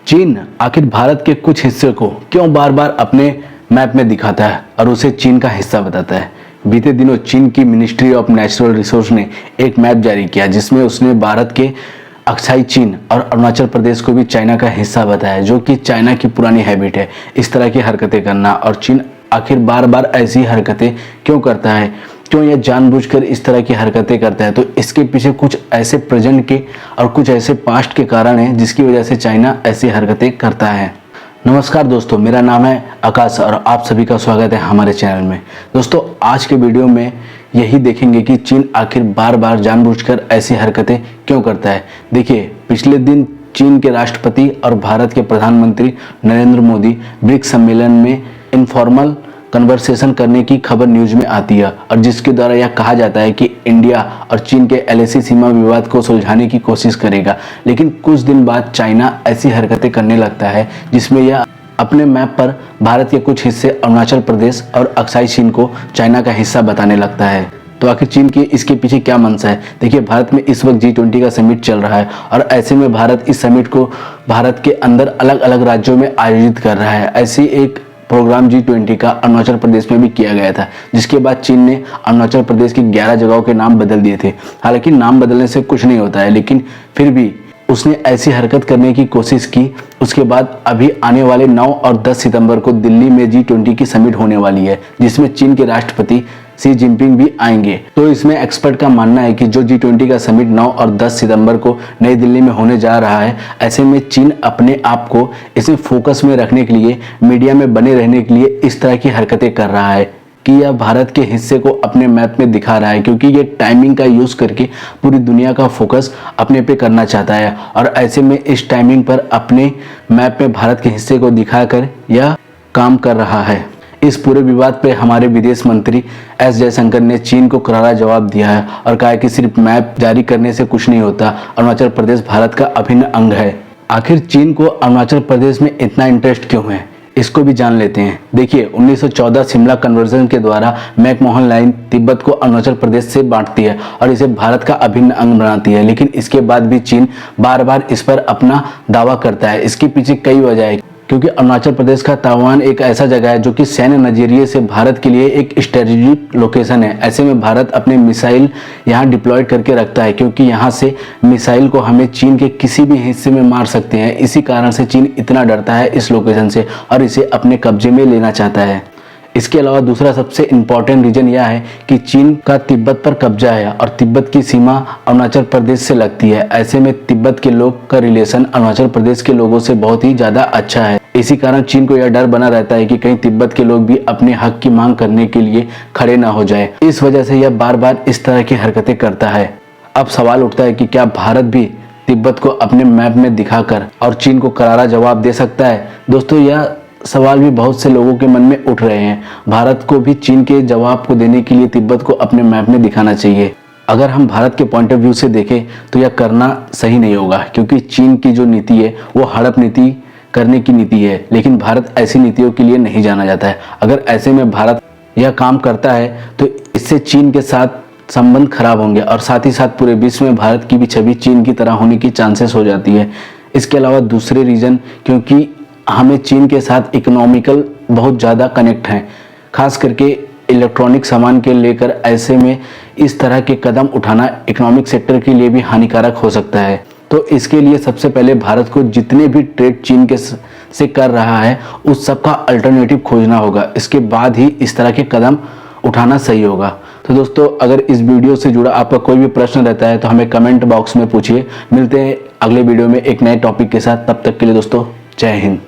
चीन आखिर भारत के कुछ हिस्से को क्यों बार बार अपने मैप में दिखाता है और उसे चीन का हिस्सा बताता है। बीते दिनों चीन की मिनिस्ट्री ऑफ नेचुरल रिसोर्स ने एक मैप जारी किया जिसमें उसने भारत के अक्साई चीन और अरुणाचल प्रदेश को भी चाइना का हिस्सा बताया, जो कि चाइना की पुरानी हैबिट है इस तरह की हरकतें करना। और चीन आखिर बार बार ऐसी हरकतें क्यों करता है, क्यों यह जानबूझकर इस तरह की हरकतें करता है, तो इसके पीछे कुछ ऐसे प्रेजेंट के और कुछ ऐसे पास्ट के कारण हैं जिसकी वजह से चाइना ऐसी हरकतें करता है। नमस्कार दोस्तों, मेरा नाम है आकाश और आप सभी का स्वागत है हमारे चैनल में। दोस्तों, आज के वीडियो में यही देखेंगे कि चीन आखिर बार बार जानबूझकर ऐसी हरकतें क्यों करता है। देखिए, पिछले दिन चीन के राष्ट्रपति और भारत के प्रधानमंत्री नरेंद्र मोदी ब्रिक्स सम्मेलन में इनफॉर्मल कन्वर्सेशन करने की खबर न्यूज में आती है और जिसके द्वारा यह कहा जाता है कि इंडिया और चीन के एलएसी सीमा विवाद को सुलझाने की कोशिश करेगा। लेकिन कुछ दिन बाद चाइना ऐसी हरकतें करने लगता है जिसमें यह अपने मैप पर भारत के कुछ हिस्से अरुणाचल प्रदेश और अक्साई चीन को चाइना का हिस्सा बताने लगता है। तो आखिर चीन की इसके पीछे क्या मंशा है। देखिए, भारत में इस वक्त G20 का समिट चल रहा है और ऐसे में भारत इस समिट को भारत के अंदर अलग अलग राज्यों में आयोजित कर रहा है। ऐसी एक प्रोग्राम G20 का अरुणाचल प्रदेश में भी किया गया था, जिसके बाद चीन ने अरुणाचल प्रदेश की 11 जगहों के नाम बदल दिए थे। हालांकि नाम बदलने से कुछ नहीं होता है, लेकिन फिर भी उसने ऐसी हरकत करने की कोशिश की। उसके बाद अभी आने वाले 9 और 10 सितंबर को दिल्ली में G20 की समिट होने वाली है, जिसमें चीन के राष्ट्रपति शी जिनपिंग भी आएंगे। तो इसमें एक्सपर्ट का मानना है कि जो G20 का समिट 9 और 10 सितंबर को नई दिल्ली में होने जा रहा है, ऐसे में चीन अपने आप को इसमें फोकस में रखने के लिए, मीडिया में बने रहने के लिए इस तरह की हरकतें कर रहा है कि यह भारत के हिस्से को अपने मैप में दिखा रहा है, क्योंकि ये टाइमिंग का यूज करके पूरी दुनिया का फोकस अपने पे करना चाहता है। और ऐसे में इस टाइमिंग पर अपने मैप में भारत के हिस्से को दिखाकर यह काम कर रहा है। इस पूरे विवाद पे हमारे विदेश मंत्री एस जयशंकर ने चीन को करारा जवाब दिया है और कहा है कि सिर्फ मैप जारी करने से कुछ नहीं होता, अरुणाचल प्रदेश भारत का अभिन्न अंग है। आखिर चीन को अरुणाचल प्रदेश में इतना इंटरेस्ट क्यों है, इसको भी जान लेते हैं। देखिए, 1914 शिमला कन्वर्जन के द्वारा मैकमोहन लाइन तिब्बत को अरुणाचल प्रदेश से बांटती है और इसे भारत का अभिन्न अंग बनाती है। लेकिन इसके बाद भी चीन बार बार इस पर अपना दावा करता है। इसके पीछे कई वजह है, क्योंकि अरुणाचल प्रदेश का तावान एक ऐसा जगह है जो कि सैन्य नजरिए से भारत के लिए एक स्ट्रेटेजिक लोकेशन है। ऐसे में भारत अपने मिसाइल यहाँ डिप्लॉयड करके रखता है, क्योंकि यहाँ से मिसाइल को हमें चीन के किसी भी हिस्से में मार सकते हैं। इसी कारण से चीन इतना डरता है इस लोकेशन से और इसे अपने कब्जे में लेना चाहता है। इसके अलावा दूसरा सबसे इम्पॉर्टेंट रीजन यह है कि चीन का तिब्बत पर कब्जा है और तिब्बत की सीमा अरुणाचल प्रदेश से लगती है। ऐसे में तिब्बत के लोग का रिलेशन अरुणाचल प्रदेश के लोगों से बहुत ही ज्यादा अच्छा है। इसी कारण चीन को यह डर बना रहता है कि कहीं तिब्बत के लोग भी अपने हक की मांग करने के लिए खड़े ना हो जाए। इस वजह से यह बार बार इस तरह की हरकतें करता है। अब सवाल उठता है कि क्या भारत भी तिब्बत को अपने मैप में दिखाकर और चीन को करारा जवाब दे सकता है। दोस्तों, यह सवाल भी बहुत से लोगों के मन में उठ रहे हैं। भारत को भी चीन के जवाब को देने के लिए तिब्बत को अपने मैप में दिखाना चाहिए। अगर हम भारत के पॉइंट ऑफ व्यू से देखें तो यह करना सही नहीं होगा, क्योंकि चीन की जो नीति है वो हड़प नीति करने की नीति है, लेकिन भारत ऐसी नीतियों के लिए नहीं जाना जाता है। अगर ऐसे में भारत यह काम करता है तो इससे चीन के साथ संबंध खराब होंगे और साथ ही साथ पूरे विश्व में भारत की भी छवि चीन की तरह होने की चांसेस हो जाती है। इसके अलावा दूसरे रीजन, क्योंकि हमें चीन के साथ इकोनॉमिकल बहुत ज़्यादा कनेक्ट हैं, खास करके इलेक्ट्रॉनिक सामान के लेकर। ऐसे में इस तरह के कदम उठाना इकोनॉमिक सेक्टर के लिए भी हानिकारक हो सकता है। तो इसके लिए सबसे पहले भारत को जितने भी ट्रेड चीन के से कर रहा है उस सब का अल्टरनेटिव खोजना होगा। इसके बाद ही इस तरह के कदम उठाना सही होगा। तो दोस्तों, अगर इस वीडियो से जुड़ा आपका कोई भी प्रश्न रहता है तो हमें कमेंट बॉक्स में पूछिए। मिलते हैं अगले वीडियो में एक नए टॉपिक के साथ। तब तक के लिए दोस्तों, जय हिंद।